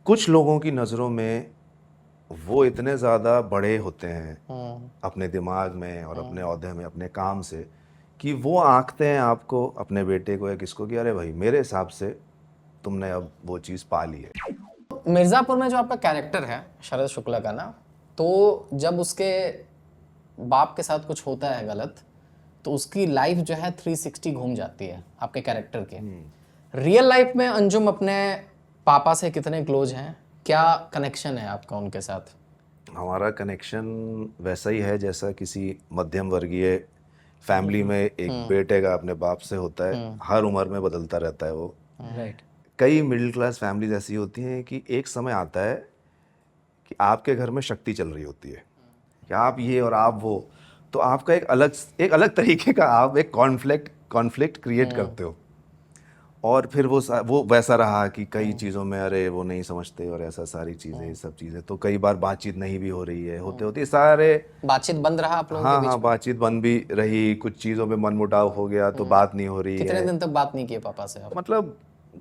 कुछ लोगों की नज़रों में वो इतने ज़्यादा बड़े होते हैं अपने दिमाग में और अपने ओहदे में, अपने काम से, कि वो आंकते हैं आपको, अपने बेटे को या किसको, कि अरे भाई मेरे हिसाब से तुमने अब वो चीज़ पा ली है। मिर्ज़ापुर में जो आपका कैरेक्टर है शरद शुक्ला का ना, तो जब उसके बाप के साथ कुछ होता है गलत, तो उसकी लाइफ जो है 360 घूम जाती है आपके कैरेक्टर के। रियल लाइफ में अंजुम अपने पापा से कितने क्लोज हैं? क्या कनेक्शन है आपका उनके साथ? हमारा कनेक्शन वैसा ही है जैसा किसी मध्यम वर्गीय फैमिली में एक बेटे का अपने बाप से होता है। हर उम्र में बदलता रहता है वो। राइट। कई मिडिल क्लास फैमिलीज ऐसी होती हैं कि एक समय आता है कि आपके घर में शक्ति चल रही होती है कि आप ये और आप वो, तो आपका एक अलग तरीके का आप एक कॉन्फ्लिक्ट क्रिएट करते हो। और फिर वो वैसा रहा कि कई चीज़ों में अरे वो नहीं समझते और ऐसा सारी चीज़ें, सब चीज़ें, तो कई बार बातचीत नहीं भी हो रही है, होते होते सारे। बातचीत बंद रहा आप लोगों के हाँ बीच हाँ, में? बातचीत बंद भी रही, कुछ चीज़ों में मनमुटाव हो गया तो बात नहीं हो रही कितने है। दिन तक बात नहीं किए पापा से आप? मतलब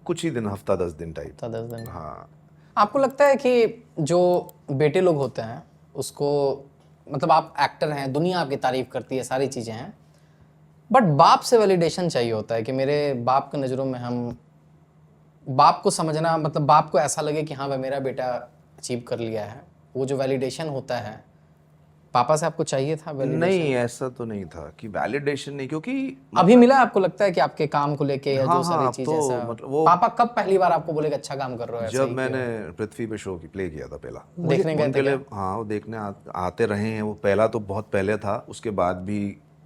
कुछ ही दिन, हफ्ता 10 दिन टाइप। हफ्ता 10 दिन। हाँ। आपको लगता है कि जो बेटे लोग होते हैं उसको, मतलब आप एक्टर हैं, दुनिया आपकी तारीफ करती है, सारी चीज़ें हैं, बट बाप से वैलिडेशन चाहिए होता है कि मेरे बाप की नज़रों में हम, बाप को समझना, मतलब बाप को ऐसा लगे कि हाँ भाई मेरा बेटा अचीव कर लिया है, वो जो वैलिडेशन होता है पापा से आपको चाहिए था वैलिडेशन? नहीं, ऐसा तो नहीं था कि वैलिडेशन नहीं, क्योंकि अभी मिला आपको लगता है कि आपके काम को लेके या हाँ जो सारी हाँ, अब चीज़ तो ऐसा? मतलब वो पापा कब पहली बार आपको बोले कि अच्छा काम कर रहे हो, ऐसा जब ही मैंने किया? पृथ्वी पे शो की प्ले किया था पहला, देखने गए उनके थे लिए। क्या? हाँ, वो देखने आते रहे हैं। वो पहला तो बहुत पहले था, उसके बाद भी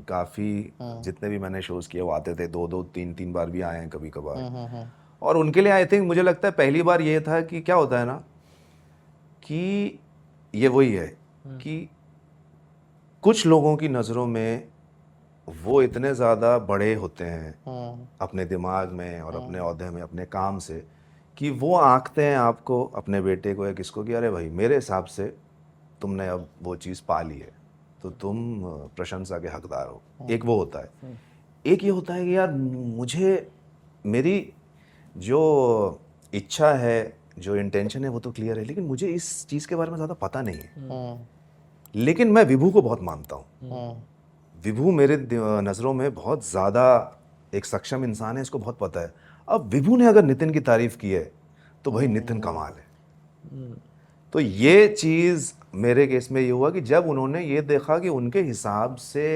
काफ़ी जितने भी मैंने शोज किए वो आते थे, 2-2 3-3 बार भी आए हैं कभी कभार। और उनके लिए आई थिंक मुझे लगता है पहली बार ये था कि क्या होता है ना, कि ये वही है कि कुछ लोगों की नज़रों में वो इतने ज़्यादा बड़े होते हैं अपने दिमाग में और अपने ओहदे में, अपने काम से, कि वो आंकते हैं आपको, अपने बेटे को या किसको, कि अरे भाई मेरे हिसाब से तुमने अब वो चीज़ पा ली है तो तुम प्रशंसा के हकदार हो। एक वो होता है। एक ये होता है कि यार मुझे, मेरी जो इच्छा है, जो इंटेंशन है वो तो क्लियर है, लेकिन मुझे इस चीज़ के बारे में ज़्यादा पता नहीं है। लेकिन मैं विभू को बहुत मानता हूँ। विभू मेरे नज़रों में बहुत ज़्यादा एक सक्षम इंसान है, इसको बहुत पता है। अब विभू ने अगर नितिन की तारीफ की है तो भाई नितिन कमाल है। तो ये चीज़ मेरे केस में ये हुआ कि जब उन्होंने ये देखा कि उनके हिसाब से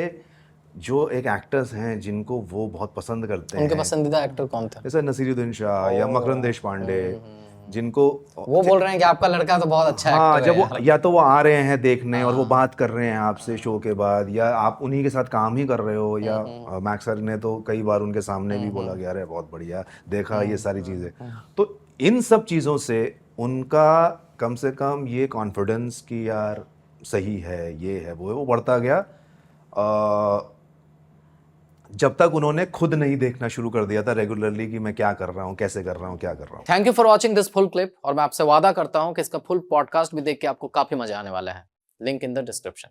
जो एक एक्टर्स हैं जिनको वो बहुत पसंद करते उनके हैं, पसंदीदा एक्टर कौन थे? जैसे नसीरुद्दीन शाह या मकरंद देशपांडे, जिनको वो बोल रहे हैं कि आपका लड़का तो बहुत अच्छा हाँ, एक्टर जब है वो यार। या तो वो आ रहे हैं देखने और वो बात कर रहे हैं आपसे शो के बाद, या आप उन्हीं के साथ काम ही कर रहे हो, या मैक्स सर ने तो कई बार उनके सामने भी बोला कि अरे बहुत बढ़िया देखा, ये सारी चीज़ें। तो इन सब चीज़ों से उनका कम से कम ये कॉन्फिडेंस कि यार सही है, ये है, वो है, वो बढ़ता गया। जब तक उन्होंने खुद नहीं देखना शुरू कर दिया था रेगुलरली कि मैं क्या कर रहा हूँ, कैसे कर रहा हूँ, क्या कर रहा हूँ। Thank you for watching this full clip, और मैं आपसे वादा करता हूं कि इसका फुल पॉडकास्ट भी देख के आपको काफी मजा आने वाला है। Link in the description.